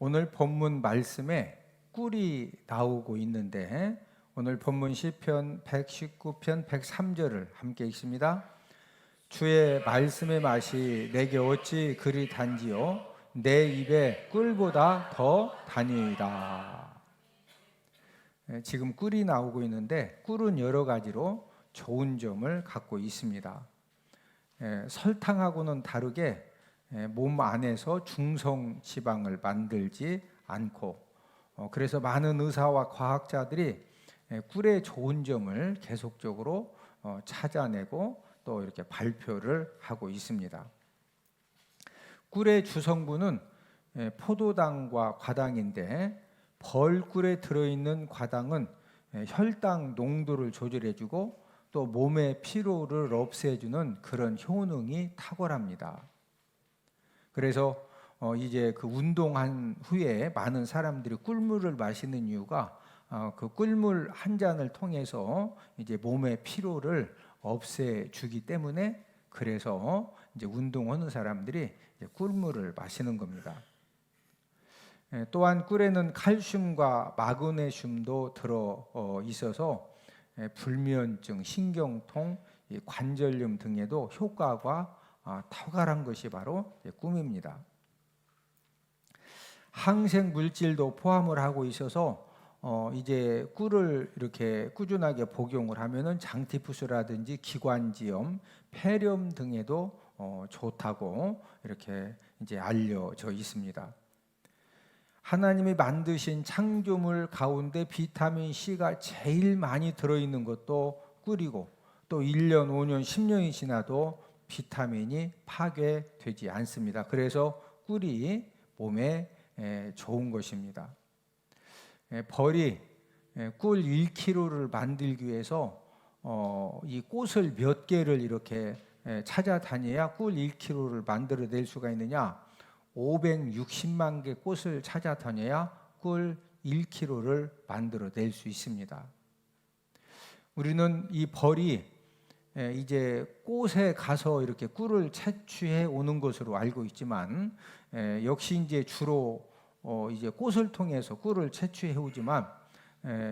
오늘 본문 말씀에 꿀이 나오고 있는데 오늘 본문 시편 119편 103절을 함께 읽습니다. 주의 말씀의 맛이 내게 어찌 그리 단지요 내 입에 꿀보다 더 다니이다. 지금 꿀이 나오고 있는데 꿀은 여러 가지로 좋은 점을 갖고 있습니다. 설탕하고는 다르게 몸 안에서 중성 지방을 만들지 않고 그래서 많은 의사와 과학자들이 꿀의 좋은 점을 계속적으로 찾아내고 또 이렇게 발표를 하고 있습니다. 꿀의 주성분은 포도당과 과당인데 벌꿀에 들어있는 과당은 혈당 농도를 조절해주고 또 몸의 피로를 없애주는 그런 효능이 탁월합니다. 그래서 이제 그 운동한 후에 많은 사람들이 꿀물을 마시는 이유가 그 꿀물 한 잔을 통해서 이제 몸의 피로를 없애주기 때문에 그래서 이제 운동하는 사람들이 이제 꿀물을 마시는 겁니다. 또한 꿀에는 칼슘과 마그네슘도 들어 있어서 불면증, 신경통, 관절염 등에도 효과가 탁월한 것이 바로 꿀입니다. 항생 물질도 포함을 하고 있어서 이제 꿀을 이렇게 꾸준하게 복용을 하면은 장티푸스라든지 기관지염, 폐렴 등에도 좋다고 이렇게 이제 알려져 있습니다. 하나님이 만드신 창조물 가운데 비타민 C가 제일 많이 들어있는 것도 꿀이고 또 1년, 5년, 10년이 지나도 비타민이 파괴되지 않습니다. 그래서 꿀이 몸에 좋은 것입니다. 벌이 꿀 1kg를 만들기 위해서 이 꽃을 몇 개를 이렇게 찾아다녀야 꿀 1kg를 만들어낼 수가 있느냐? 560만 개 꽃을 찾아다녀야 꿀 1kg를 만들어낼 수 있습니다. 우리는 이 벌이 이제 꽃에 가서 이렇게 꿀을 채취해 오는 것으로 알고 있지만 역시 이제 주로 이제 꽃을 통해서 꿀을 채취해 오지만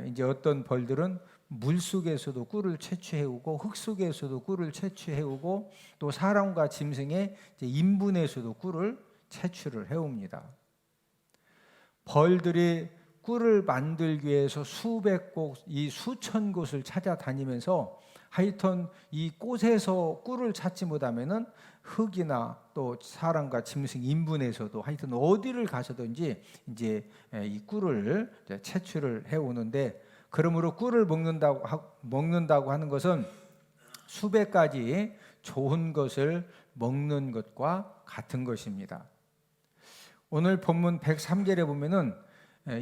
이제 어떤 벌들은 물 속에서도 꿀을 채취해 오고 흙 속에서도 꿀을 채취해 오고 또 사람과 짐승의 인분에서도 꿀을 채취를 해옵니다. 벌들이 꿀을 만들기 위해서 수백 곳, 이 수천 곳을 찾아다니면서 하여튼 이 꽃에서 꿀을 찾지 못하면은 흙이나 또 사람과 짐승 인분에서도 하여튼 어디를 가서든지 이제 이 꿀을 채취를 해오는데 그러므로 꿀을 먹는다고 하는 것은 수백 가지 좋은 것을 먹는 것과 같은 것입니다. 오늘 본문 103절에 보면은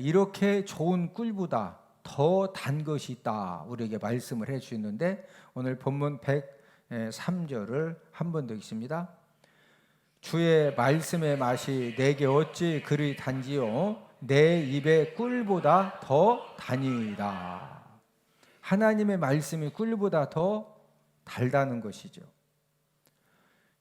이렇게 좋은 꿀보다 더 단 것이 있다 우리에게 말씀을 해 주시는데 오늘 본문 103절을 한 번 더 읽습니다. 주의 말씀의 맛이 내게 어찌 그리 단지요 내 입에 꿀보다 더 다니이다. 하나님의 말씀이 꿀보다 더 달다는 것이죠.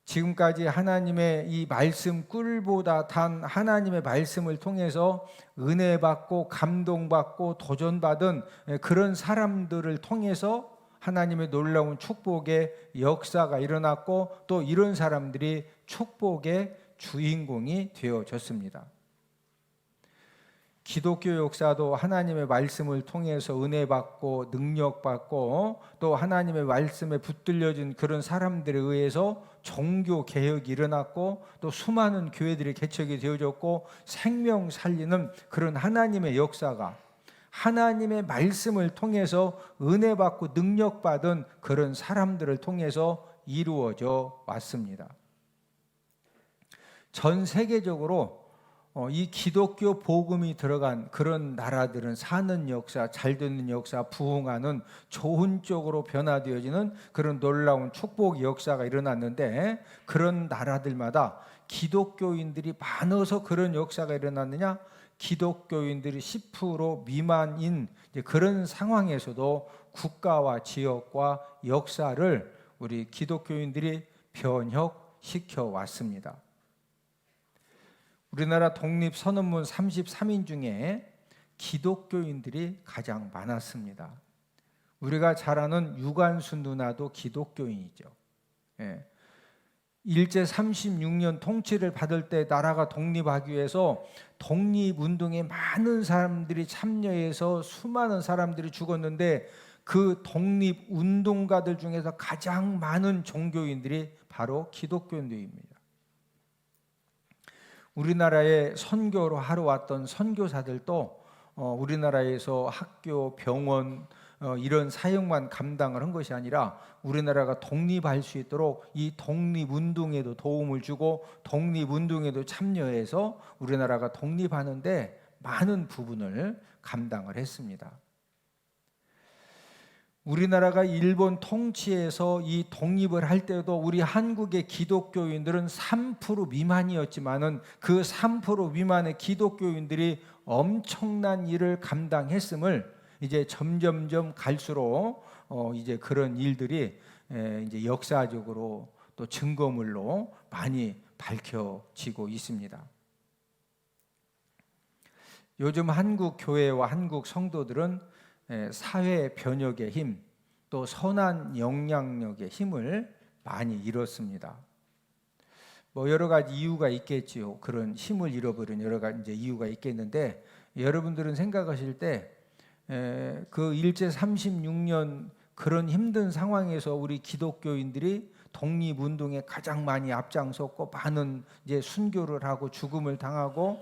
지금까지 하나님의 이 말씀 꿀보다 단 하나님의 말씀을 통해서 은혜 받고 감동받고 도전받은 그런 사람들을 통해서 하나님의 놀라운 축복의 역사가 일어났고 또 이런 사람들이 축복의 주인공이 되어졌습니다. 기독교 역사도 하나님의 말씀을 통해서 은혜 받고 능력 받고 또 하나님의 말씀에 붙들려진 그런 사람들에 의해서 종교 개혁이 일어났고 또 수많은 교회들이 개척이 되어졌고 생명 살리는 그런 하나님의 역사가 하나님의 말씀을 통해서 은혜 받고 능력 받은 그런 사람들을 통해서 이루어져 왔습니다. 전 세계적으로 이 기독교 복음이 들어간 그런 나라들은 사는 역사, 잘 되는 역사, 부흥하는 좋은 쪽으로 변화되어지는 그런 놀라운 축복 역사가 일어났는데 그런 나라들마다 기독교인들이 많아서 그런 역사가 일어났느냐? 기독교인들이 10% 미만인 그런 상황에서도 국가와 지역과 역사를 우리 기독교인들이 변혁시켜 왔습니다. 우리나라 독립선언문 33인 중에 기독교인들이 가장 많았습니다. 우리가 잘 아는 유관순 누나도 기독교인이죠. 예. 일제 36년 통치를 받을 때 나라가 독립하기 위해서 독립운동에 많은 사람들이 참여해서 수많은 사람들이 죽었는데 그 독립운동가들 중에서 가장 많은 종교인들이 바로 기독교인들입니다. 우리나라에 선교로 하러 왔던 선교사들도 우리나라에서 학교, 병원 이런 사역만 감당을 한 것이 아니라 우리나라가 독립할 수 있도록 이 독립운동에도 도움을 주고 독립운동에도 참여해서 우리나라가 독립하는데 많은 부분을 감당을 했습니다. 우리나라가 일본 통치에서 이 독립을 할 때도 우리 한국의 기독교인들은 3% 미만이었지만은 그 3% 미만의 기독교인들이 엄청난 일을 감당했음을 이제 점점점 갈수록 이제 그런 일들이 이제 역사적으로 또 증거물로 많이 밝혀지고 있습니다. 요즘 한국 교회와 한국 성도들은 사회 변혁의 힘, 또 선한 영향력의 힘을 많이 잃었습니다. 뭐 여러 가지 이유가 있겠지요. 그런 힘을 잃어버린 여러 가지 이제 이유가 있겠는데 여러분들은 생각하실 때 그 일제 36년 그런 힘든 상황에서 우리 기독교인들이 독립운동에 가장 많이 앞장섰고 많은 이제 순교를 하고 죽음을 당하고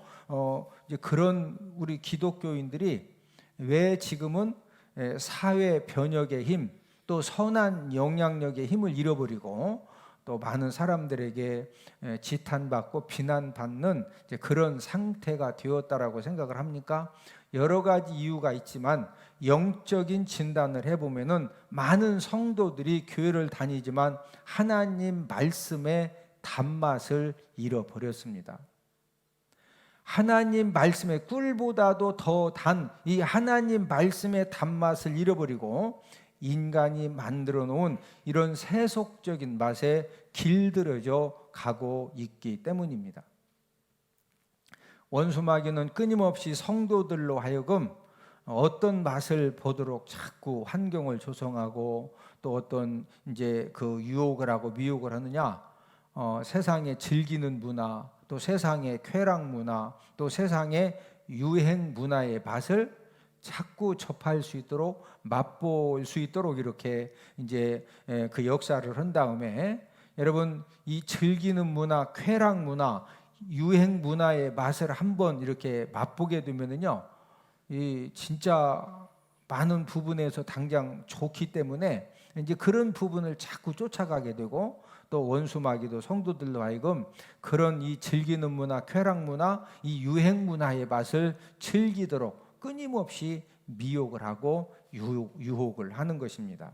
이제 그런 우리 기독교인들이 왜 지금은 사회 변혁의 힘, 또 선한 영향력의 힘을 잃어버리고 또 많은 사람들에게 지탄받고 비난받는 그런 상태가 되었다라고 생각을 합니까? 여러 가지 이유가 있지만 영적인 진단을 해보면은 많은 성도들이 교회를 다니지만 하나님 말씀의 단맛을 잃어버렸습니다. 하나님 말씀의 꿀보다도 더 단 이 하나님 말씀의 단맛을 잃어버리고 인간이 만들어 놓은 이런 세속적인 맛에 길들여져 가고 있기 때문입니다. 원수마귀는 끊임없이 성도들로 하여금 어떤 맛을 보도록 자꾸 환경을 조성하고 또 어떤 이제 그 유혹을 하고 미혹을 하느냐, 세상에 즐기는 문화, 또 세상의 쾌락 문화, 또 세상의 유행 문화의 맛을 자꾸 접할 수 있도록 맛볼 수 있도록 이렇게 이제 그 역사를 한 다음에 여러분 이 즐기는 문화, 쾌락 문화, 유행 문화의 맛을 한번 이렇게 맛보게 되면은요, 이 진짜 많은 부분에서 당장 좋기 때문에 이제 그런 부분을 자꾸 쫓아가게 되고 또 원수마귀도 성도들로 하여금 그런 이 즐기는 문화, 쾌락 문화, 이 유행 문화의 맛을 즐기도록 끊임없이 미혹을 하고 유혹을 하는 것입니다.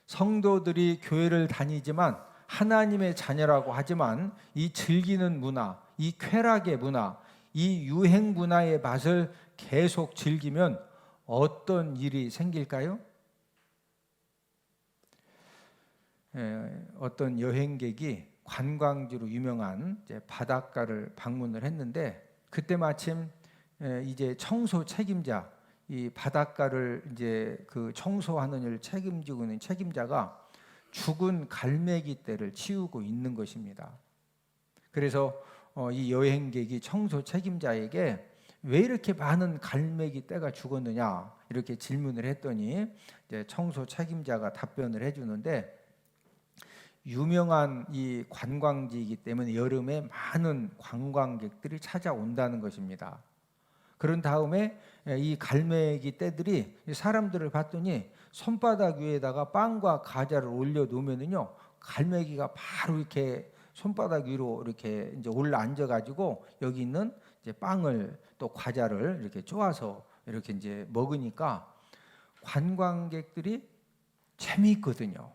성도들이 교회를 다니지만 하나님의 자녀라고 하지만 이 즐기는 문화, 이 쾌락의 문화, 이 유행 문화의 맛을 계속 즐기면 어떤 일이 생길까요? 어떤 여행객이 관광지로 유명한 이제 바닷가를 방문을 했는데 그때 마침 이제 청소 책임자, 이 바닷가를 이제 그 청소하는 일을 책임지고 있는 책임자가 죽은 갈매기 떼를 치우고 있는 것입니다. 그래서 이 여행객이 청소 책임자에게 왜 이렇게 많은 갈매기 떼가 죽었느냐 이렇게 질문을 했더니 이제 청소 책임자가 답변을 해주는데 유명한 이 관광지이기 때문에 여름에 많은 관광객들이 찾아온다는 것입니다. 그런 다음에 이 갈매기 떼들이 사람들을 봤더니 손바닥 위에다가 빵과 과자를 올려 놓으면은요 갈매기가 바로 이렇게 손바닥 위로 이렇게 이제 올라 앉아 가지고 여기 있는 이제 빵을 또 과자를 이렇게 쪼아서 이렇게 이제 먹으니까 관광객들이 재미있거든요.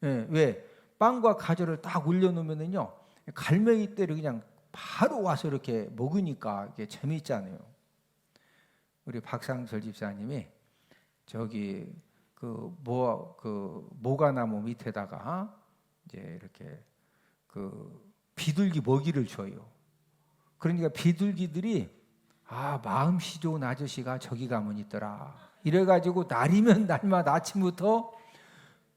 왜 빵과 과자를 딱 올려 놓으면은요 갈매기 떼를 그냥 바로 와서 이렇게 먹으니까 이게 재미있잖아요. 우리 박상철 집사님이 저기 그 모가나무 밑에다가 이제 이렇게 그 비둘기 먹이를 줘요. 그러니까 비둘기들이 마음씨 좋은 아저씨가 저기 가면 있더라. 이래가지고 날이면 날마다 아침부터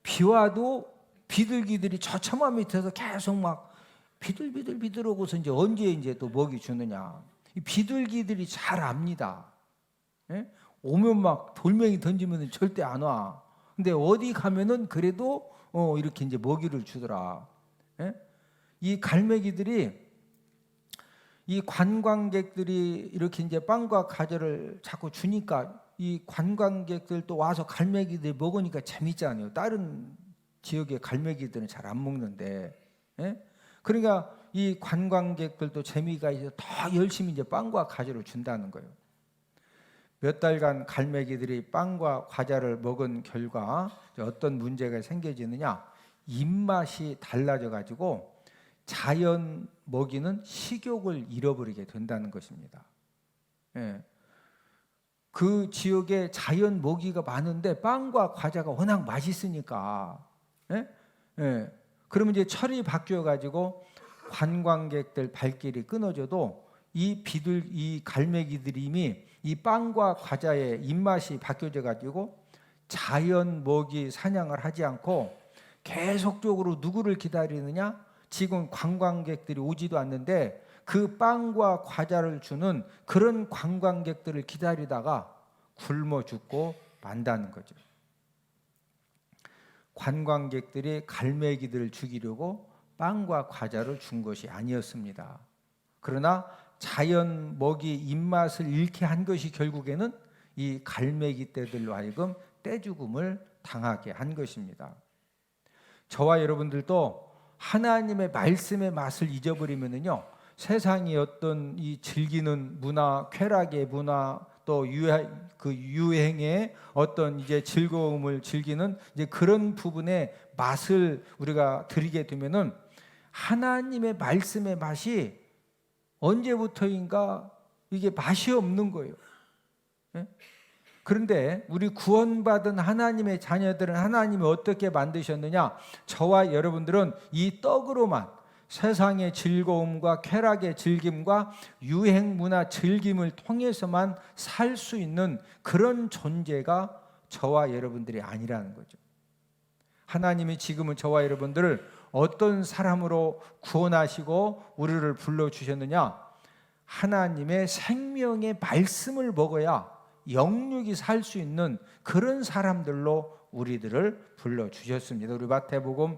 비 와도 비둘기들이 저 처마 밑에서 계속 막 비들비들 오고서 이제 언제 또 먹이 주느냐. 이 비둘기들이 잘 압니다. 예? 오면 막 돌멩이 던지면 절대 안 와. 근데 어디 가면은 그래도 이렇게 이제 먹이를 주더라. 예? 이 갈매기들이 이 관광객들이 이렇게 이제 빵과 과자를 자꾸 주니까 이 관광객들도 와서 갈매기들 먹으니까 재밌잖아요. 다른 지역의 갈매기들은 잘 안 먹는데, 예? 그러니까 이 관광객들도 재미가 있어 더 열심히 이제 빵과 과자를 준다는 거예요. 몇 달간 갈매기들이 빵과 과자를 먹은 결과 어떤 문제가 생겨지느냐? 입맛이 달라져 가지고 자연 먹이는 식욕을 잃어버리게 된다는 것입니다. 예. 그 지역에 자연 먹이가 많은데 빵과 과자가 워낙 맛있으니까, 예? 예. 그러면 이제 철이 바뀌어 가지고 관광객들 발길이 끊어져도 이 갈매기들이 이미 이 빵과 과자의 입맛이 바뀌어져 가지고 자연 먹이 사냥을 하지 않고 계속적으로 누구를 기다리느냐? 지금 관광객들이 오지도 않는데 그 빵과 과자를 주는 그런 관광객들을 기다리다가 굶어 죽고 만다는 거죠. 관광객들이 갈매기들을 죽이려고 빵과 과자를 준 것이 아니었습니다. 그러나 자연 먹이 입맛을 잃게 한 것이 결국에는 이 갈매기 떼들로 하여금 떼죽음을 당하게 한 것입니다. 저와 여러분들도 하나님의 말씀의 맛을 잊어버리면은요, 세상의 어떤 이 즐기는 문화, 쾌락의 문화, 또 유행의 어떤 이제 즐거움을 즐기는 이제 그런 부분의 맛을 우리가 들이게 되면은 하나님의 말씀의 맛이 언제부터인가 이게 맛이 없는 거예요. 예? 그런데 우리 구원받은 하나님의 자녀들은 하나님이 어떻게 만드셨느냐? 저와 여러분들은 이 떡으로만 세상의 즐거움과 쾌락의 즐김과 유행 문화 즐김을 통해서만 살 수 있는 그런 존재가 저와 여러분들이 아니라는 거죠. 하나님이 지금은 저와 여러분들을 어떤 사람으로 구원하시고 우리를 불러주셨느냐? 하나님의 생명의 말씀을 먹어야 영육이 살 수 있는 그런 사람들로 우리들을 불러주셨습니다. 우리 마태복음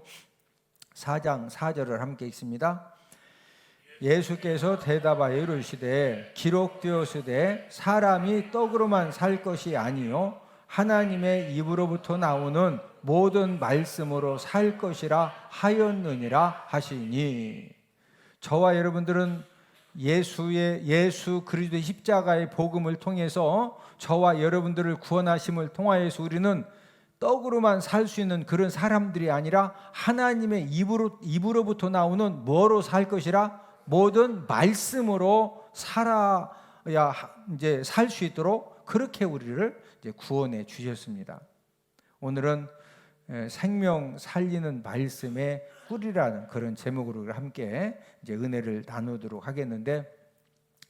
4장 4절을 함께 읽습니다. 예수께서 대답하여 이르시되 기록되었으되 사람이 떡으로만 살 것이 아니요 하나님의 입으로부터 나오는 모든 말씀으로 살 것이라 하였느니라 하시니. 저와 여러분들은 예수 그리스도의 십자가의 복음을 통해서 저와 여러분들을 구원하심을 통하여서 우리는 떡으로만 살 수 있는 그런 사람들이 아니라 하나님의 입으로부터 나오는 뭐로 살 것이라? 모든 말씀으로 살아야 이제 살 수 있도록 그렇게 우리를 이제 구원해 주셨습니다. 오늘은 생명 살리는 말씀의 꿀이라는 그런 제목으로 함께 이제 은혜를 나누도록 하겠는데,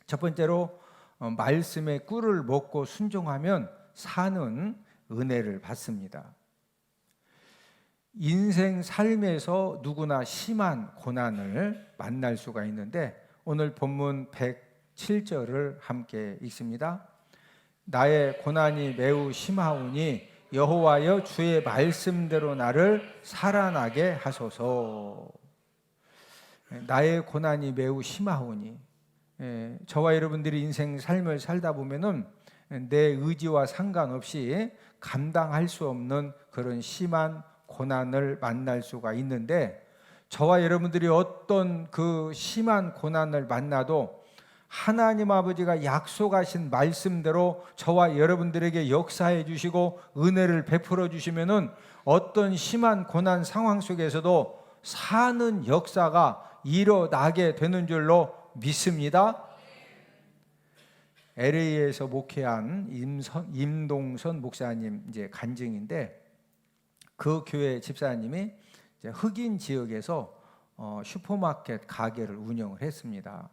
첫 번째로 말씀의 꿀을 먹고 순종하면 사는 은혜를 받습니다. 인생 삶에서 누구나 심한 고난을 만날 수가 있는데 오늘 본문 107절을 함께 읽습니다. 나의 고난이 매우 심하오니 여호와여 주의 말씀대로 나를 살아나게 하소서. 나의 고난이 매우 심하오니, 저와 여러분들이 인생 삶을 살다 보면은 내 의지와 상관없이 감당할 수 없는 그런 심한 고난을 만날 수가 있는데, 저와 여러분들이 어떤 그 심한 고난을 만나도 하나님 아버지가 약속하신 말씀대로 저와 여러분들에게 역사해 주시고 은혜를 베풀어 주시면은 어떤 심한 고난 상황 속에서도 사는 역사가 일어나게 되는 줄로 믿습니다. LA에서 목회한 임동선 목사님 이제 간증인데, 그 교회 집사님이 이제 흑인 지역에서 슈퍼마켓 가게를 운영을 했습니다.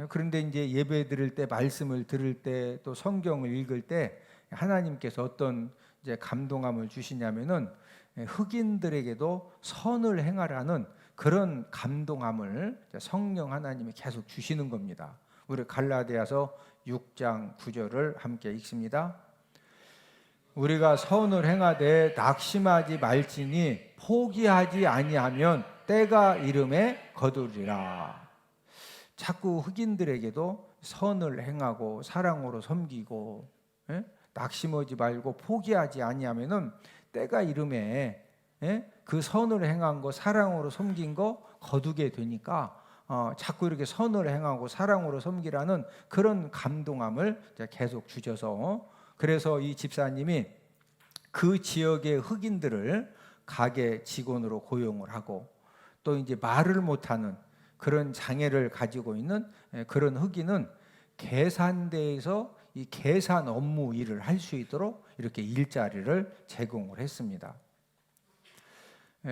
그런데 이제 예배 드릴 때, 말씀을 들을 때, 또 성경을 읽을 때 하나님께서 어떤 이제 감동함을 주시냐면은 흑인들에게도 선을 행하라는 그런 감동함을 성령 하나님이 계속 주시는 겁니다. 우리 갈라디아서 6장 9절을 함께 읽습니다. 우리가 선을 행하되 낙심하지 말지니 포기하지 아니하면 때가 이름에 거두리라. 자꾸 흑인들에게도 선을 행하고 사랑으로 섬기고 낙심하지 말고 포기하지 아니하면은 때가 이름에 그 선을 행한 거, 사랑으로 섬긴 거 거두게 되니까 자꾸 이렇게 선을 행하고 사랑으로 섬기라는 그런 감동함을 계속 주셔서, 그래서 이 집사님이 그 지역의 흑인들을 가게 직원으로 고용을 하고, 또 이제 말을 못하는 그런 장애를 가지고 있는 그런 흑인은 계산대에서 이 계산 업무 일을 할 수 있도록 이렇게 일자리를 제공을 했습니다.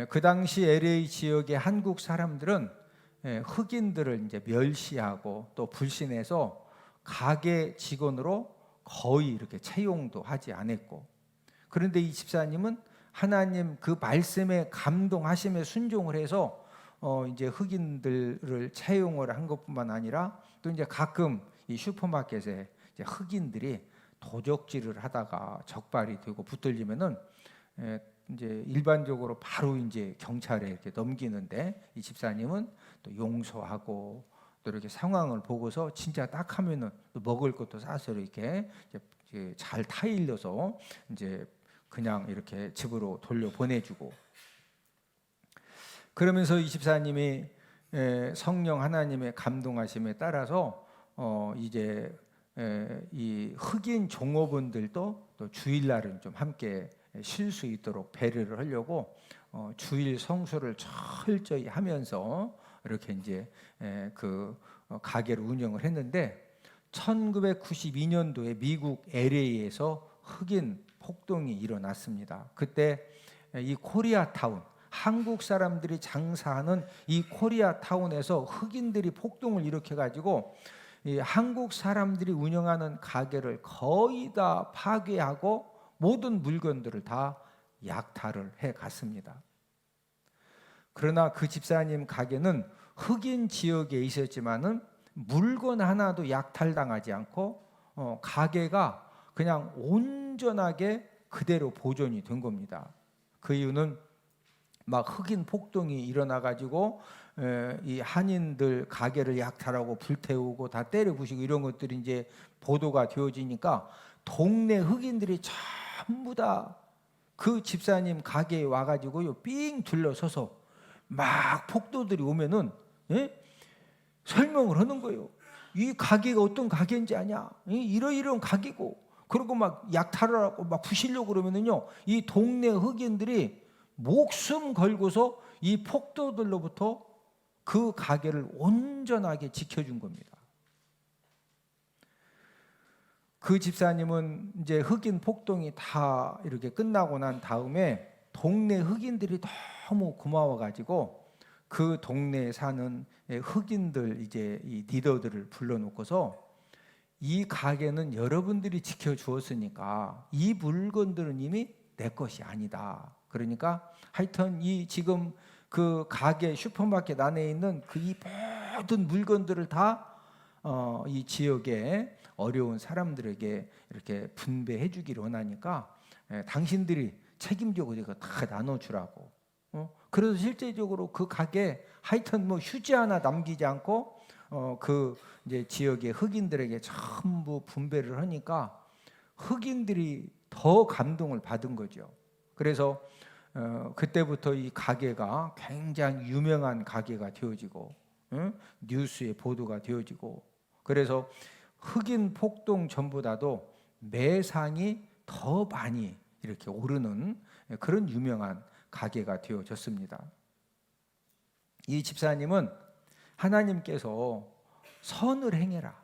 그 당시 LA 지역의 한국 사람들은 흑인들을 이제 멸시하고 또 불신해서 가게 직원으로 거의 이렇게 채용도 하지 않았고, 그런데 이 집사님은 하나님 그 말씀에 감동하심에 순종을 해서 이제 흑인들을 채용을 한 것뿐만 아니라 또 이제 가끔 이 슈퍼마켓에 이제 흑인들이 도적질을 하다가 적발이 되고 붙들리면은 이제 일반적으로 바로 이제 경찰에 이렇게 넘기는데, 이 집사님은 또 용서하고 또 이렇게 상황을 보고서 진짜 딱 하면은 또 먹을 것도 사서 이렇게 잘 타일러서 이제 그냥 이렇게 집으로 돌려 보내주고, 그러면서 이 집사님이 성령 하나님의 감동하심에 따라서 이제 이 흑인 종업원들도 또 주일날은 좀 함께 쉴 수 있도록 배려를 하려고 주일 성수를 철저히 하면서 이렇게 이제 그 가게를 운영을 했는데, 1992년도에 미국 LA에서 흑인 폭동이 일어났습니다. 그때 이 코리아타운, 한국 사람들이 장사하는 이 코리아타운에서 흑인들이 폭동을 일으켜 가지고 이 한국 사람들이 운영하는 가게를 거의 다 파괴하고 모든 물건들을 다 약탈을 해 갔습니다. 그러나 그 집사님 가게는 흑인 지역에 있었지만은 물건 하나도 약탈당하지 않고 가게가 그냥 온전하게 그대로 보존이 된 겁니다. 그 이유는 막 흑인 폭동이 일어나 가지고 이 한인들 가게를 약탈하고 불태우고 다 때려 부시고 이런 것들이 이제 보도가 되어지니까 동네 흑인들이 전부 다 그 집사님 가게에 와가지고요 삥 둘러서서 막 폭도들이 오면은 설명을 하는 거예요. 이 가게가 어떤 가게인지 아냐? 이러이러한 가게고. 그리고 막 약탈을 하고 막 부시려고 그러면은요, 이 동네 흑인들이 목숨 걸고서 이 폭도들로부터 그 가게를 온전하게 지켜준 겁니다. 그 집사님은 이제 흑인 폭동이 다 이렇게 끝나고 난 다음에 동네 흑인들이 너무 고마워가지고 그 동네에 사는 흑인들 이제 이 리더들을 불러놓고서 이 가게는 여러분들이 지켜주었으니까 이 물건들은 이미 내 것이 아니다. 그러니까 하여튼 이 지금 그 가게 슈퍼마켓 안에 있는 그 이 모든 물건들을 다 이 지역에 어려운 사람들에게 이렇게 분배해 주기를 원하니까 당신들이 책임지고 이거 다 나눠주라고. 그래서 실제적으로 그 가게 하여튼 뭐 휴지 하나 남기지 않고 그 이제 지역의 흑인들에게 전부 분배를 하니까 흑인들이 더 감동을 받은 거죠. 그래서 그때부터 이 가게가 굉장히 유명한 가게가 되어지고 뉴스에 보도가 되어지고, 그래서 흑인 폭동 전보다도 매상이 더 많이 이렇게 오르는 그런 유명한 가게가 되어졌습니다. 이 집사님은 하나님께서 선을 행해라.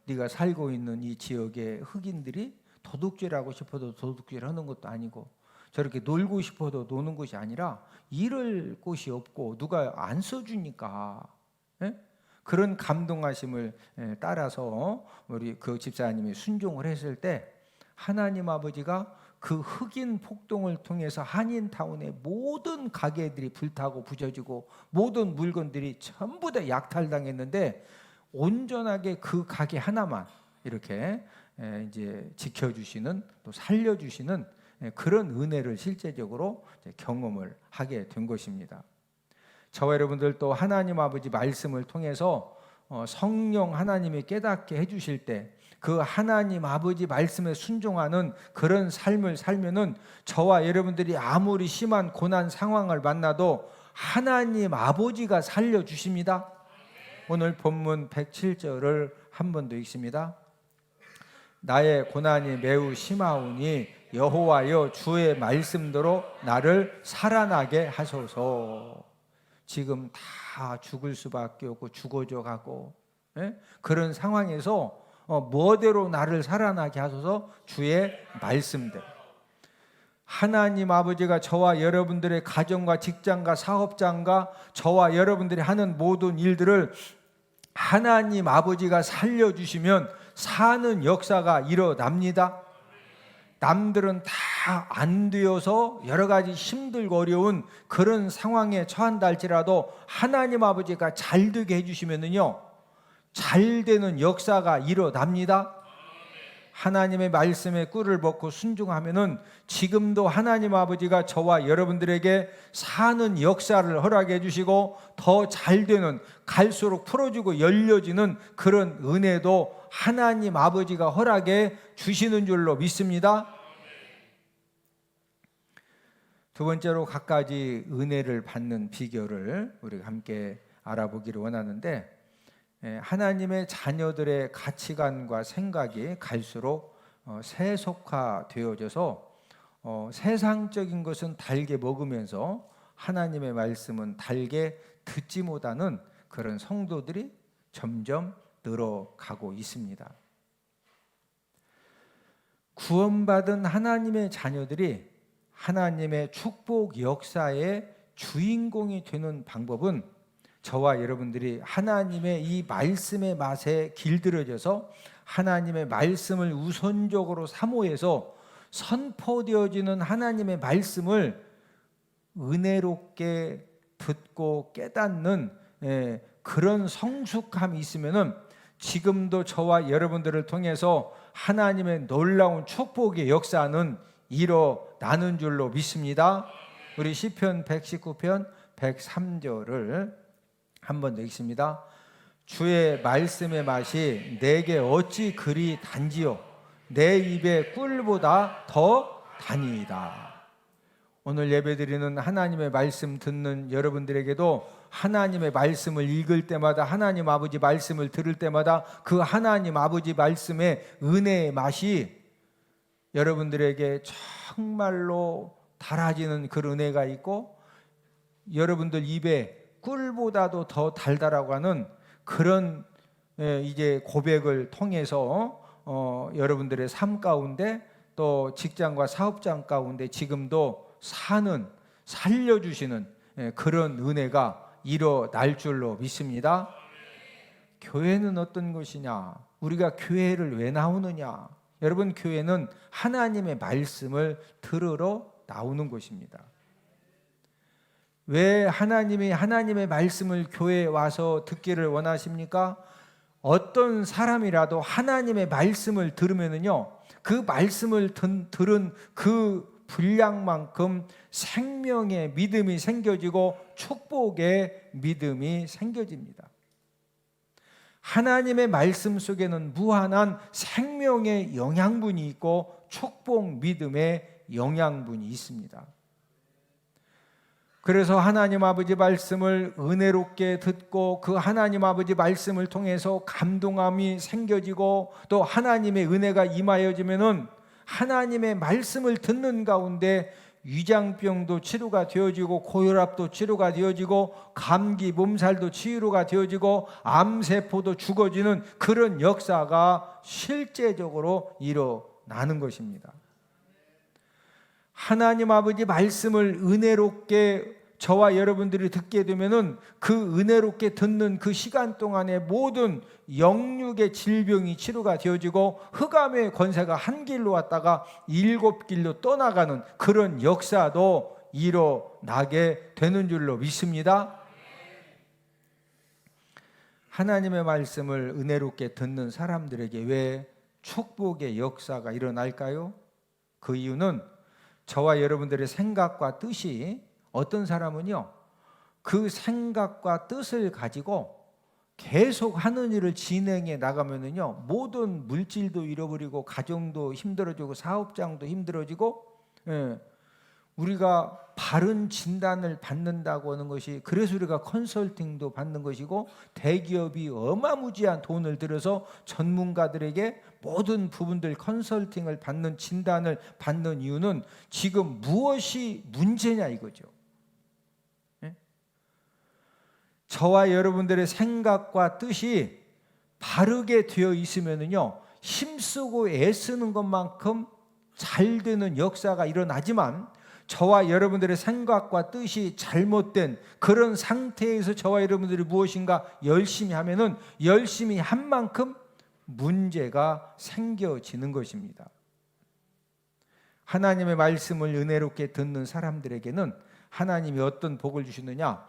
네가 살고 있는 이 지역의 흑인들이 도둑질하고 싶어도 도둑질하는 것도 아니고 저렇게 놀고 싶어도 노는 것이 아니라 잃을 곳이 없고 누가 안 써주니까. 예? 그런 감동하심을 따라서 우리 그 집사님이 순종을 했을 때 하나님 아버지가 그 흑인 폭동을 통해서 한인타운의 모든 가게들이 불타고 부서지고 모든 물건들이 전부 다 약탈당했는데 온전하게 그 가게 하나만 이렇게 이제 지켜주시는, 또 살려주시는 그런 은혜를 실제적으로 경험을 하게 된 것입니다. 저와 여러분들 또 하나님 아버지 말씀을 통해서 성령 하나님이 깨닫게 해주실 때 그 하나님 아버지 말씀에 순종하는 그런 삶을 살면은 저와 여러분들이 아무리 심한 고난 상황을 만나도 하나님 아버지가 살려주십니다. 오늘 본문 107절을 한 번 더 읽습니다. 나의 고난이 매우 심하오니 여호와여 주의 말씀대로 나를 살아나게 하소서. 지금 다 죽을 수밖에 없고 죽어져 가고 그런 상황에서 뭐대로 나를 살아나게 하소서. 주의 말씀대로. 하나님 아버지가 저와 여러분들의 가정과 직장과 사업장과 저와 여러분들이 하는 모든 일들을 하나님 아버지가 살려주시면 사는 역사가 일어납니다. 남들은 다 안 되어서 여러 가지 힘들고 어려운 그런 상황에 처한다 할지라도 하나님 아버지가 잘 되게 해주시면은요, 잘 되는 역사가 일어납니다. 하나님의 말씀에 꿀을 먹고 순종하면은 지금도 하나님 아버지가 저와 여러분들에게 사는 역사를 허락해 주시고 더 잘 되는, 갈수록 풀어지고 열려지는 그런 은혜도 하나님 아버지가 허락해 주시는 줄로 믿습니다. 두 번째로 갖가지 은혜를 받는 비결을 우리가 함께 알아보기를 원하는데, 하나님의 자녀들의 가치관과 생각이 갈수록 세속화되어져서 세상적인 것은 달게 먹으면서 하나님의 말씀은 달게 듣지 못하는 그런 성도들이 점점 늘어가고 있습니다. 구원받은 하나님의 자녀들이 하나님의 축복 역사의 주인공이 되는 방법은 저와 여러분들이 하나님의 이 말씀의 맛에 길들여져서 하나님의 말씀을 우선적으로 사모해서 선포되어지는 하나님의 말씀을 은혜롭게 듣고 깨닫는 그런 성숙함이 있으면은 지금도 저와 여러분들을 통해서 하나님의 놀라운 축복의 역사는 일어나는 줄로 믿습니다. 우리 시편 119편 103절을 한 번 더 읽습니다. 주의 말씀의 맛이 내게 어찌 그리 단지요 내 입에 꿀보다 더 다니이다. 오늘 예배드리는 하나님의 말씀 듣는 여러분들에게도 하나님의 말씀을 읽을 때마다, 하나님 아버지 말씀을 들을 때마다 그 하나님 아버지 말씀의 은혜의 맛이 여러분들에게 정말로 달아지는 그런 은혜가 있고 여러분들 입에 꿀보다도 더 달다라고 하는 그런 이제 고백을 통해서 여러분들의 삶 가운데 또 직장과 사업장 가운데 지금도 살려주시는 그런 은혜가 일어날 줄로 믿습니다. 교회는 어떤 것이냐? 우리가 교회를 왜 나오느냐? 여러분, 교회는 하나님의 말씀을 들으러 나오는 것입니다. 왜 하나님이 하나님의 말씀을 교회에 와서 듣기를 원하십니까? 어떤 사람이라도 하나님의 말씀을 들으면은요, 그 말씀을 들은 그 분량만큼 생명의 믿음이 생겨지고 축복의 믿음이 생겨집니다. 하나님의 말씀 속에는 무한한 생명의 영양분이 있고 축복 믿음의 영양분이 있습니다. 그래서 하나님 아버지 말씀을 은혜롭게 듣고 그 하나님 아버지 말씀을 통해서 감동함이 생겨지고 또 하나님의 은혜가 임하여지면은 하나님의 말씀을 듣는 가운데 위장병도 치료가 되어지고 고혈압도 치료가 되어지고 감기 몸살도 치유가 되어지고 암세포도 죽어지는 그런 역사가 실제적으로 일어나는 것입니다. 하나님 아버지 말씀을 은혜롭게 저와 여러분들이 듣게 되면은 그 은혜롭게 듣는 그 시간 동안에 모든 영육의 질병이 치료가 되어지고 흑암의 권세가 한 길로 왔다가 7길로 떠나가는 그런 역사도 일어나게 되는 줄로 믿습니다. 하나님의 말씀을 은혜롭게 듣는 사람들에게 왜 축복의 역사가 일어날까요? 그 이유는 저와 여러분들의 생각과 뜻이 어떤 사람은요, 그 생각과 뜻을 가지고 계속 하는 일을 진행해 나가면은요, 모든 물질도 잃어버리고 가정도 힘들어지고 사업장도 힘들어지고, 우리가 바른 진단을 받는다고 하는 것이, 그래서 우리가 컨설팅도 받는 것이고, 대기업이 어마무지한 돈을 들여서 전문가들에게 모든 부분들 컨설팅을 받는, 진단을 받는 이유는 지금 무엇이 문제냐 이거죠. 저와 여러분들의 생각과 뜻이 바르게 되어 있으면은요, 힘쓰고 애쓰는 것만큼 잘 되는 역사가 일어나지만, 저와 여러분들의 생각과 뜻이 잘못된 그런 상태에서 저와 여러분들이 무엇인가 열심히 하면은 열심히 한 만큼 문제가 생겨지는 것입니다. 하나님의 말씀을 은혜롭게 듣는 사람들에게는 하나님이 어떤 복을 주시느냐?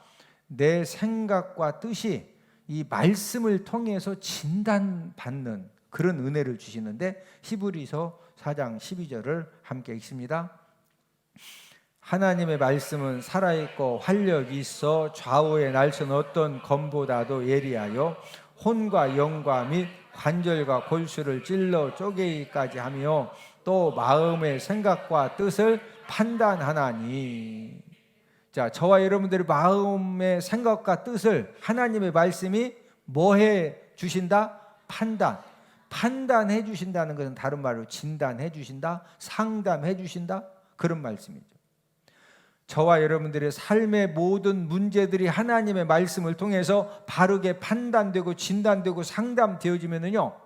내 생각과 뜻이 이 말씀을 통해서 진단받는 그런 은혜를 주시는데, 히브리서 4장 12절을 함께 읽습니다. 하나님의 말씀은 살아있고 활력이 있어 좌우의 날선 어떤 검보다도 예리하여 혼과 영과 및 관절과 골수를 찔러 쪼개기까지 하며 또 마음의 생각과 뜻을 판단하나니. 자, 저와 여러분들의 마음의 생각과 뜻을 하나님의 말씀이 뭐 해 주신다? 판단해 주신다는 것은 다른 말로 진단해 주신다, 상담해 주신다, 그런 말씀이죠. 저와 여러분들의 삶의 모든 문제들이 하나님의 말씀을 통해서 바르게 판단되고 진단되고 상담되어지면은요,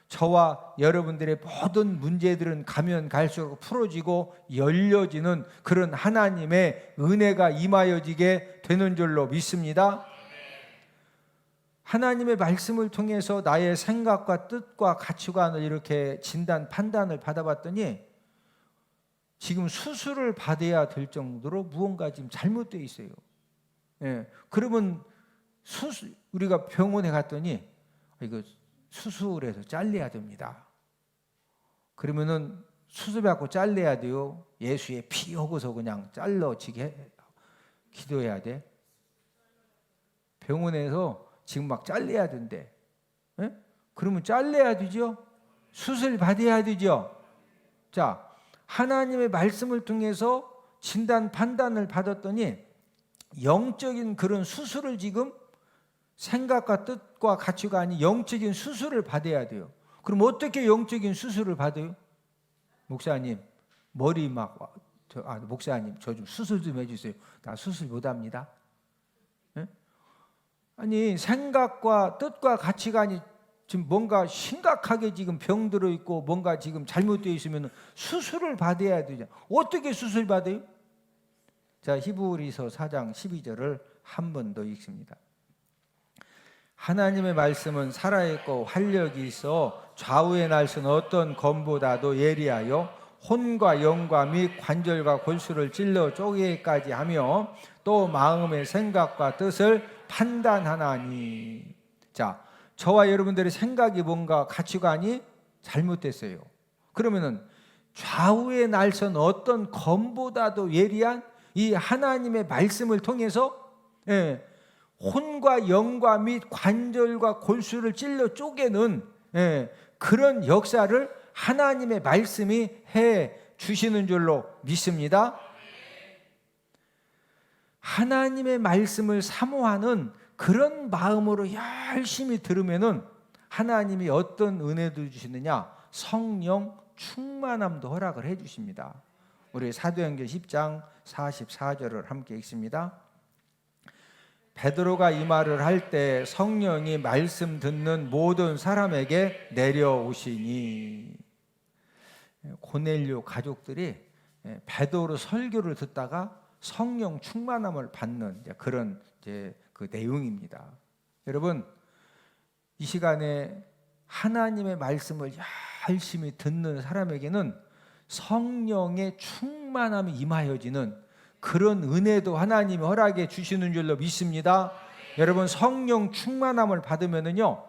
저와 여러분들의 모든 문제들은 가면 갈수록 풀어지고 열려지는 그런 하나님의 은혜가 임하여지게 되는 줄로 믿습니다. 하나님의 말씀을 통해서 나의 생각과 뜻과 가치관을 이렇게 진단, 판단을 받아봤더니 지금 수술을 받아야 될 정도로 무언가 지금 잘못되어 있어요. 그러면 우리가 병원에 갔더니 이거 수술해서 잘라야 됩니다. 그러면은 수술받고 잘라야 돼요? 예수의 피 하고서 그냥 잘라지게 기도해야 돼? 병원에서 지금 막 잘라야 된대. 그러면 잘라야 되죠? 수술 받아야 되죠? 자, 하나님의 말씀을 통해서 진단 판단을 받았더니 영적인 그런 수술을 지금 생각과 뜻과 가치관이 영적인 수술을 받아야 돼요. 그럼 어떻게 영적인 수술을 받아요? 목사님 머리 목사님 저 좀 수술 좀 해주세요. 나 수술 못합니다. 아니 생각과 뜻과 가치관이 지금 뭔가 심각하게 지금 병들어 있고 뭔가 지금 잘못되어 있으면 수술을 받아야 되죠. 어떻게 수술 받아요? 자, 히브리서 4장 12절을 한 번 더 읽습니다. 하나님의 말씀은 살아있고 활력이 있어 좌우의 날선 어떤 검보다도 예리하여 혼과 영과 및 관절과 골수를 찔러 쪼개기까지 하며 또 마음의 생각과 뜻을 판단하나니. 자, 저와 여러분들의 생각이 뭔가 가치관이 잘못됐어요. 그러면은 좌우의 날선 어떤 검보다도 예리한 이 하나님의 말씀을 통해서 혼과 영과 및 관절과 골수를 찔러 쪼개는 그런 역사를 하나님의 말씀이 해 주시는 줄로 믿습니다. 하나님의 말씀을 사모하는 그런 마음으로 열심히 들으면은 하나님이 어떤 은혜도 주시느냐? 성령 충만함도 허락을 해 주십니다. 우리 사도행전 10장 44절을 함께 읽습니다. 베드로가 이 말을 할 때 성령이 말씀 듣는 모든 사람에게 내려오시니. 고넬료 가족들이 베드로 설교를 듣다가 성령 충만함을 받는 그런 그 내용입니다. 여러분, 이 시간에 하나님의 말씀을 열심히 듣는 사람에게는 성령의 충만함이 임하여지는 그런 은혜도 하나님이 허락해 주시는 줄로 믿습니다. 여러분, 성령 충만함을 받으면은요,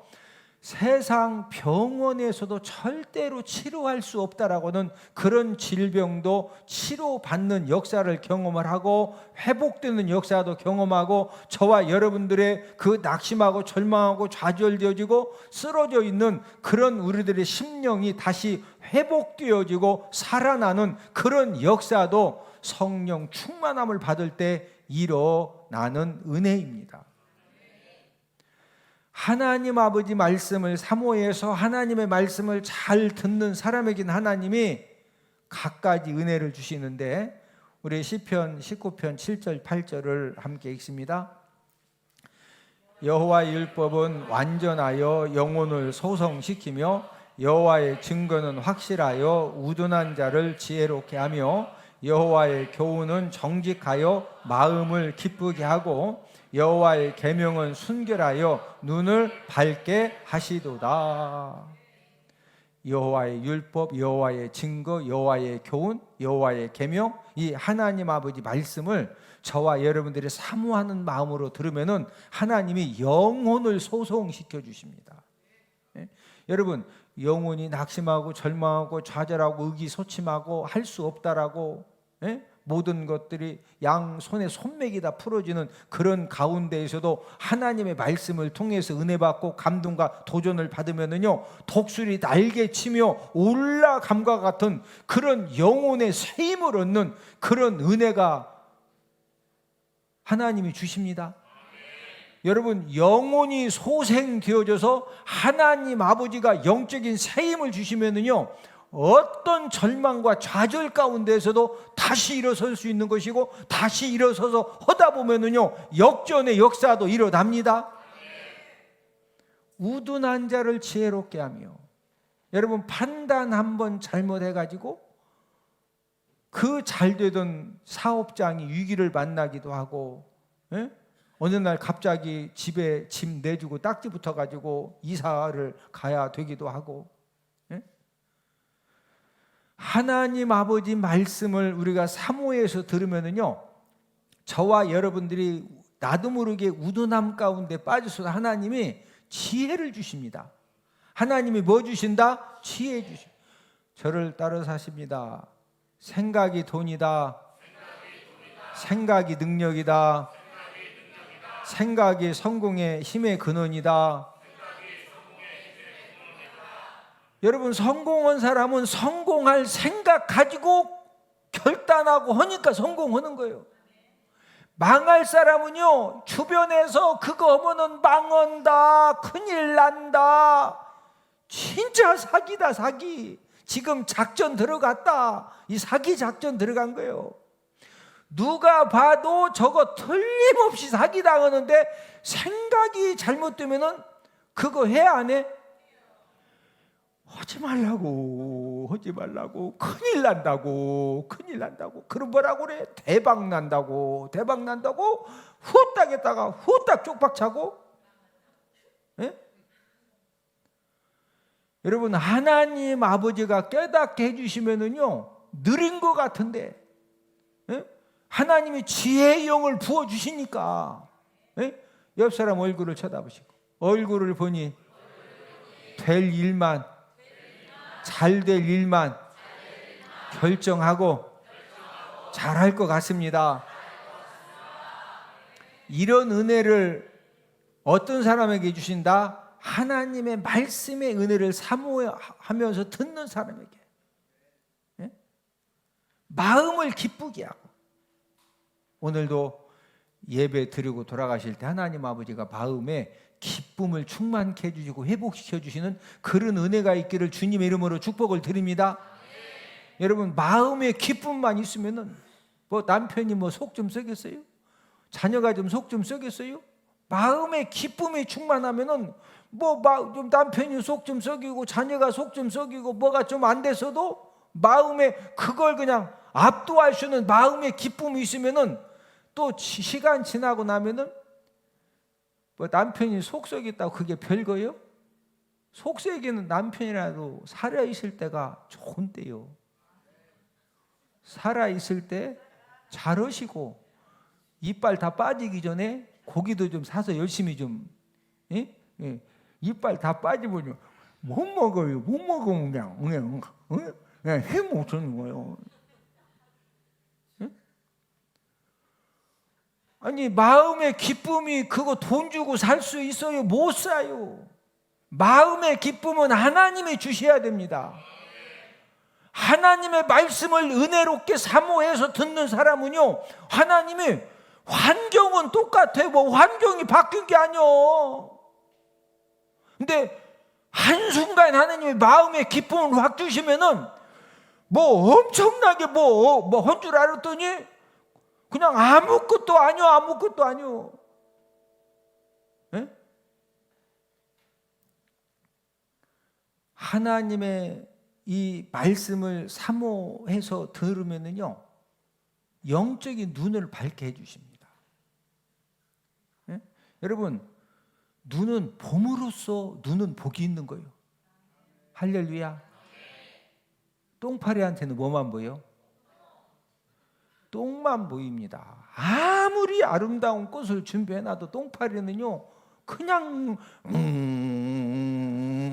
세상 병원에서도 절대로 치료할 수 없다라고는 그런 질병도 치료받는 역사를 경험을 하고 회복되는 역사도 경험하고 저와 여러분들의 그 낙심하고 절망하고 좌절되어지고 쓰러져 있는 그런 우리들의 심령이 다시 회복되어지고 살아나는 그런 역사도 성령 충만함을 받을 때 일어나는 은혜입니다. 하나님 아버지 말씀을 사모해서 하나님의 말씀을 잘 듣는 사람에게는 하나님이 갖가지 은혜를 주시는데, 우리 시편 19편 7절 8절을 함께 읽습니다. 여호와의 율법은 완전하여 영혼을 소성시키며 여호와의 증거는 확실하여 우둔한 자를 지혜롭게 하며 여호와의 교훈은 정직하여 마음을 기쁘게 하고 여호와의 계명은 순결하여 눈을 밝게 하시도다. 여호와의 율법, 여호와의 증거, 여호와의 교훈, 여호와의 계명, 이 하나님 아버지 말씀을 저와 여러분들이 사모하는 마음으로 들으면은 하나님이 영혼을 소송시켜 주십니다. 여러분, 영혼이 낙심하고 절망하고 좌절하고 의기소침하고 할 수 없다라고 모든 것들이 양 손에 손맥이 다 풀어지는 그런 가운데에서도 하나님의 말씀을 통해서 은혜 받고 감동과 도전을 받으면은요, 독수리 날개치며 올라감과 같은 그런 영혼의 새 힘을 얻는 그런 은혜가 하나님이 주십니다. 여러분, 영혼이 소생되어져서 하나님 아버지가 영적인 새 힘을 주시면은요, 어떤 절망과 좌절 가운데에서도 다시 일어설 수 있는 것이고, 다시 일어서서 하다 보면은요, 역전의 역사도 일어납니다. 우둔한 자를 지혜롭게 하며, 여러분, 판단 한번 잘못해가지고 그 잘되던 사업장이 위기를 만나기도 하고, 어느 날 갑자기 집에 짐 내주고 딱지 붙어가지고 이사를 가야 되기도 하고, 하나님 아버지 말씀을 우리가 사모해서 들으면은요, 저와 여러분들이 나도 모르게 우둔함 가운데 빠져서 하나님이 지혜를 주십니다. 하나님이 뭐 주신다? 지혜 주십니다. 저를 따라 사십니다. 생각이 돈이다. 생각이 능력이다. 생각이 성공의 힘의 근원이다. 여러분, 성공한 사람은 성공할 생각 가지고 결단하고 하니까 성공하는 거예요. 망할 사람은요, 주변에서 그거 하면은 망한다, 큰일 난다, 진짜 사기다, 사기, 지금 작전 들어갔다, 이 사기 작전 들어간 거예요. 누가 봐도 저거 틀림없이 사기당하는데 생각이 잘못되면은 그거 해 안 해? 하지 말라고, 하지 말라고, 큰일 난다고, 큰일 난다고. 그럼 뭐라고 그래? 대박 난다고, 대박 난다고. 후딱 했다가 후딱 쪽박 차고. 여러분, 하나님 아버지가 깨닫게 해주시면은요, 느린 것 같은데, 하나님이 지혜의 영을 부어주시니까, 옆 사람 얼굴을 쳐다보시고, 얼굴을 보니 될 일만, 잘 될 일만 결정하고 잘할 것 같습니다. 이런 은혜를 어떤 사람에게 주신다? 하나님의 말씀의 은혜를 사모하면서 듣는 사람에게, 마음을 기쁘게 하고. 오늘도 예배 드리고 돌아가실 때 하나님 아버지가 마음에 기쁨을 충만케 해주시고 회복시켜 주시는 그런 은혜가 있기를 주님의 이름으로 축복을 드립니다. 여러분, 마음에 기쁨만 있으면은 뭐 남편이 뭐 속 좀 썩였어요? 자녀가 좀 속 좀 썩였어요? 마음에 기쁨이 충만하면은 뭐 좀 남편이 속 좀 썩이고 자녀가 속 좀 썩이고 뭐가 좀 안 돼서도 마음에 그걸 그냥 압도할 수 있는 마음의 기쁨이 있으면은 또 시간 지나고 나면은 뭐 남편이 속썩였다고 그게 별거요? 속썩이는 남편이라도 살아있을 때가 좋은데요. 살아있을 때 잘하시고 이빨 다 빠지기 전에 고기도 좀 사서 열심히 좀 이빨 다 빠지면 못 먹어요. 못 먹으면 그냥 힘못 쓰는 거예요. 아니 마음의 기쁨이 그거 돈 주고 살 수 있어요? 못 사요. 마음의 기쁨은 하나님이 주셔야 됩니다. 하나님의 말씀을 은혜롭게 사모해서 듣는 사람은요, 하나님이 환경은 똑같아요. 뭐 환경이 바뀐 게 아니요. 근데 한순간 하나님이 마음의 기쁨을 확 주시면은 뭐 엄청나게 뭐 한 줄 알았더니 그냥 아무것도 아니요. 아무것도 아니요. 예? 하나님의 이 말씀을 사모해서 들으면은요, 영적인 눈을 밝게 해주십니다. 예? 여러분, 눈은 봄으로써 눈은 복이 있는 거예요. 할렐루야. 똥파리한테는 뭐만 보여? 똥만 보입니다. 아무리 아름다운 꽃을 준비해놔도 똥파리는요, 그냥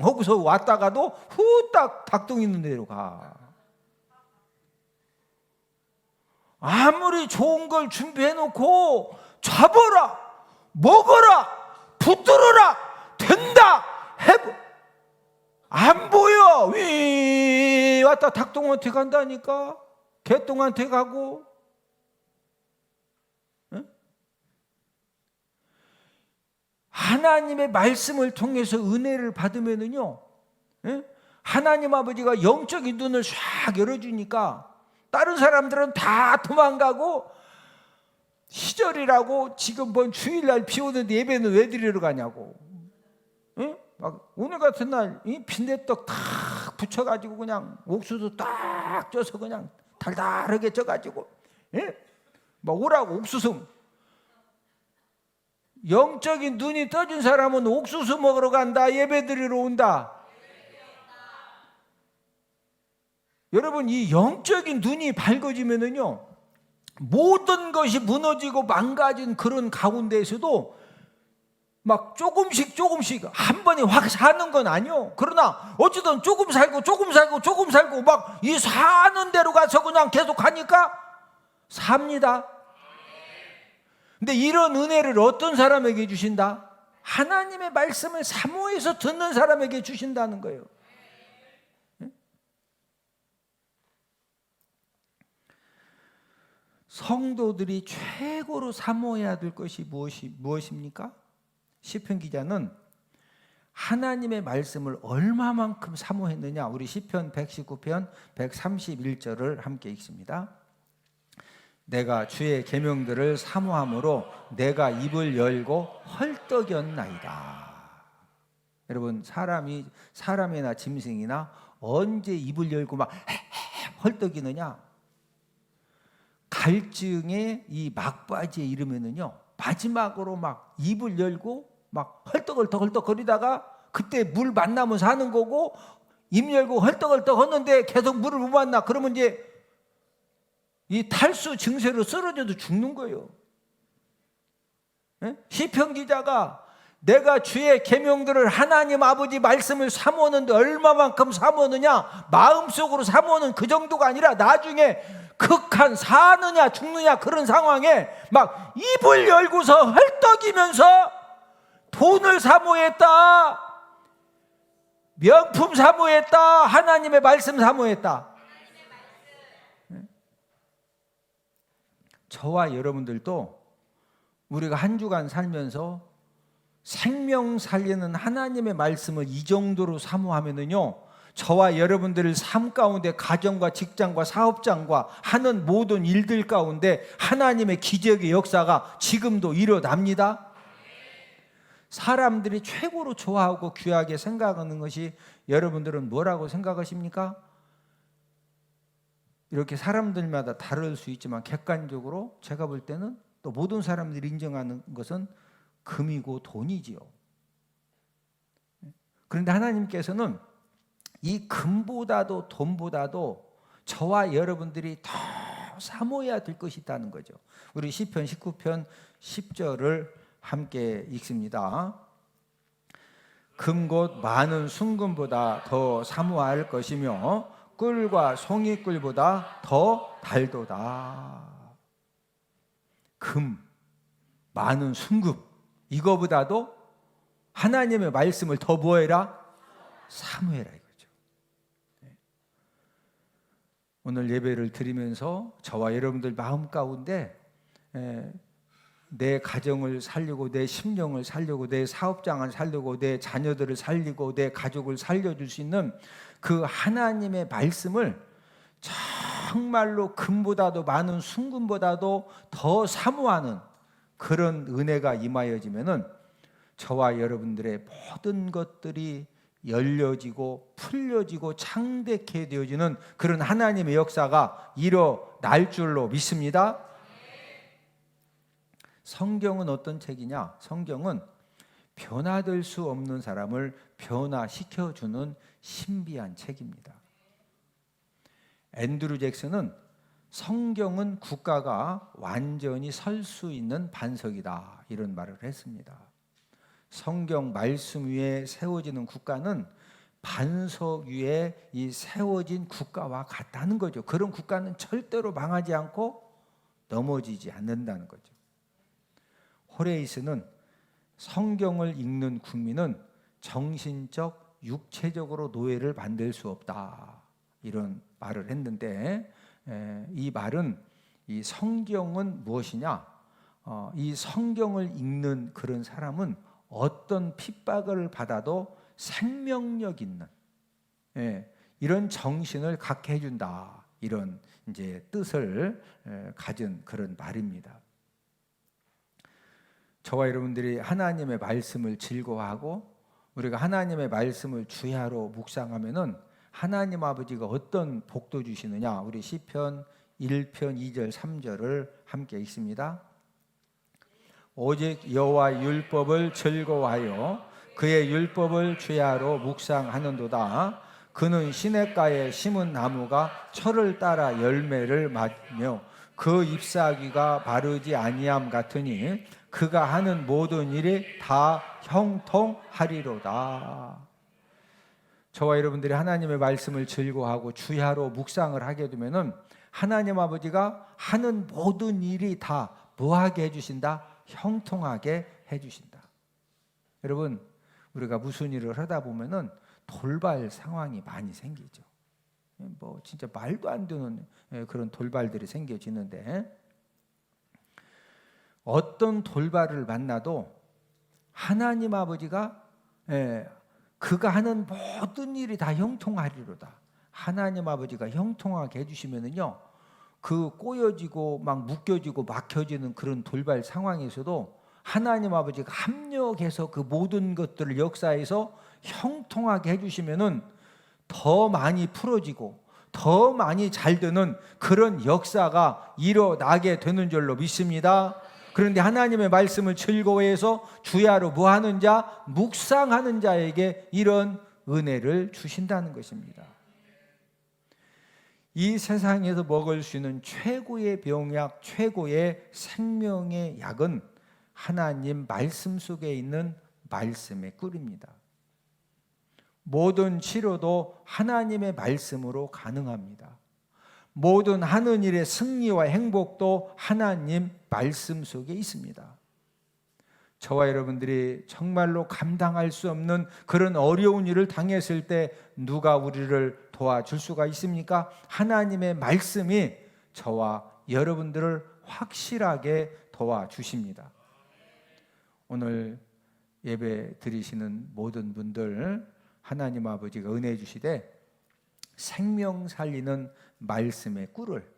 하고서 왔다가도 후딱 닭똥 있는 데로 가. 아무리 좋은 걸 준비해놓고 잡아라, 먹어라, 붙들어라, 된다, 해보. 안 보여. 위 왔다 닭똥한테 간다니까. 개똥한테 가고. 하나님의 말씀을 통해서 은혜를 받으면은요, 하나님 아버지가 영적인 눈을 쫙 열어주니까 다른 사람들은 다 도망가고, 시절이라고 지금 뭔 주일날 비 오는데 예배는 왜 드리러 가냐고. 막 오늘 같은 날 빈대떡 탁 붙여가지고 그냥 옥수수 딱 쪄서 그냥 달달하게 쪄가지고 막 오라고 옥수수. 영적인 눈이 떠진 사람은 옥수수 먹으러 간다, 예배 드리러 온다. 여러분, 이 영적인 눈이 밝아지면은요, 모든 것이 무너지고 망가진 그런 가운데에서도 막 조금씩 한 번에 확 사는 건 아니요. 그러나 어쨌든 조금 살고 막 이 사는 대로 가서 그냥 계속 하니까 삽니다. 근데 이런 은혜를 어떤 사람에게 주신다? 하나님의 말씀을 사모해서 듣는 사람에게 주신다는 거예요. 성도들이 최고로 사모해야 될 것이 무엇입니까? 시편 기자는 하나님의 말씀을 얼마만큼 사모했느냐, 우리 시편 119편 131절을 함께 읽습니다. 내가 주의 계명들을 사모함으로 내가 입을 열고 헐떡였나이다. 여러분, 사람이나 짐승이나 언제 입을 열고 막 헐떡이느냐? 갈증의 이 막바지에 이르면은요, 마지막으로 막 입을 열고 막 헐떡헐떡 거리다가 그때 물 만나면 사는 거고, 입 열고 헐떡헐떡 하는데 계속 물을 못 만나. 그러면 이제 이 탈수 증세로 쓰러져도 죽는 거예요. 시편 기자가 내가 주의 계명들을, 하나님 아버지 말씀을 사모하는데 얼마만큼 사모하느냐, 마음속으로 사모하는 그 정도가 아니라 나중에 극한 사느냐 죽느냐 그런 상황에 막 입을 열고서 헐떡이면서 돈을 사모했다, 명품 사모했다, 하나님의 말씀 사모했다. 저와 여러분들도 우리가 한 주간 살면서 생명 살리는 하나님의 말씀을 이 정도로 사모하면은요, 저와 여러분들의 삶 가운데 가정과 직장과 사업장과 하는 모든 일들 가운데 하나님의 기적의 역사가 지금도 일어납니다. 사람들이 최고로 좋아하고 귀하게 생각하는 것이 여러분들은 뭐라고 생각하십니까? 이렇게 사람들마다 다를 수 있지만 객관적으로 제가 볼 때는 또 모든 사람들이 인정하는 것은 금이고 돈이지요. 그런데 하나님께서는 이 금보다도 돈보다도 저와 여러분들이 더 사모해야 될 것이 있다는 거죠. 우리 시편 19편 10절을 함께 읽습니다. 금 곧 많은 순금보다 더 사모할 것이며 꿀과 송이꿀보다 더 달도다. 금, 많은 순금, 이거보다도 하나님의 말씀을 더 뭐해라? 사모해라 이거죠. 오늘 예배를 드리면서 저와 여러분들 마음 가운데 내 가정을 살리고 내 심령을 살리고 내 사업장을 살리고 내 자녀들을 살리고 내 가족을 살려줄 수 있는 그 하나님의 말씀을 정말로 금보다도 많은 순금보다도 더 사모하는 그런 은혜가 임하여지면은 저와 여러분들의 모든 것들이 열려지고 풀려지고 창백해 되어지는 그런 하나님의 역사가 일어날 줄로 믿습니다. 성경은 어떤 책이냐? 성경은 변화될 수 없는 사람을 변화시켜주는 신비한 책입니다. 앤드루 잭슨은 성경은 국가가 완전히 설 수 있는 반석이다 이런 말을 했습니다. 성경 말씀 위에 세워지는 국가는 반석 위에 이 세워진 국가와 같다는 거죠. 그런 국가는 절대로 망하지 않고 넘어지지 않는다는 거죠. 호레이스는 성경을 읽는 국민은 정신적, 육체적으로 노예를 만들 수 없다 이런 말을 했는데 이 말은 이 성경은 무엇이냐? 이 성경을 읽는 그런 사람은 어떤 핍박을 받아도 생명력 있는 이런 정신을 갖게 해준다 이런 이제 뜻을 가진 그런 말입니다. 저와 여러분들이 하나님의 말씀을 즐거워하고 우리가 하나님의 말씀을 주야로 묵상하면은 하나님 아버지가 어떤 복도 주시느냐? 우리 시편 1편 2절 3절을 함께 읽습니다. 오직 여호와 율법을 즐거워하여 그의 율법을 주야로 묵상하는도다. 그는 시냇가에 심은 나무가 철을 따라 열매를 맺으며 그 잎사귀가 바르지 아니함 같으니 그가 하는 모든 일이 다 형통하리로다. 저와 여러분들이 하나님의 말씀을 즐거워하고 주야로 묵상을 하게 되면은 하나님 아버지가 하는 모든 일이 다 뭐하게 해주신다? 형통하게 해주신다. 여러분, 우리가 무슨 일을 하다 보면은 돌발 상황이 많이 생기죠. 뭐 진짜 말도 안 되는 그런 돌발들이 생겨지는데 어떤 돌발을 만나도 하나님 아버지가 그가 하는 모든 일이 다 형통하리로다. 하나님 아버지가 형통하게 해주시면은요, 그 꼬여지고 막 묶여지고 막혀지는 그런 돌발 상황에서도 하나님 아버지가 합력해서 그 모든 것들을 역사해서 형통하게 해주시면은 더 많이 풀어지고 더 많이 잘 되는 그런 역사가 일어나게 되는 줄로 믿습니다. 그런데 하나님의 말씀을 즐거워해서 주야로 뭐 하는 자? 묵상하는 자에게 이런 은혜를 주신다는 것입니다. 이 세상에서 먹을 수 있는 최고의 병약, 최고의 생명의 약은 하나님 말씀 속에 있는 말씀의 꿀입니다. 모든 치료도 하나님의 말씀으로 가능합니다. 모든 하는 일의 승리와 행복도 하나님 말씀 속에 있습니다. 저와 여러분들이 정말로 감당할 수 없는 그런 어려운 일을 당했을 때 누가 우리를 도와줄 수가 있습니까? 하나님의 말씀이 저와 여러분들을 확실하게 도와주십니다. 오늘 예배 드리시는 모든 분들 하나님 아버지가 은혜 주시되 생명 살리는 말씀의 꿀을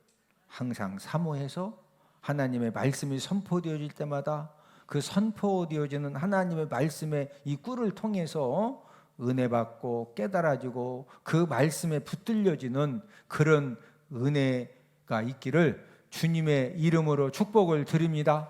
항상 사모해서 하나님의 말씀이 선포되어질 때마다 그 선포되어지는 하나님의 말씀의 이 꿀을 통해서 은혜 받고 깨달아지고 그 말씀에 붙들려지는 그런 은혜가 있기를 주님의 이름으로 축복을 드립니다.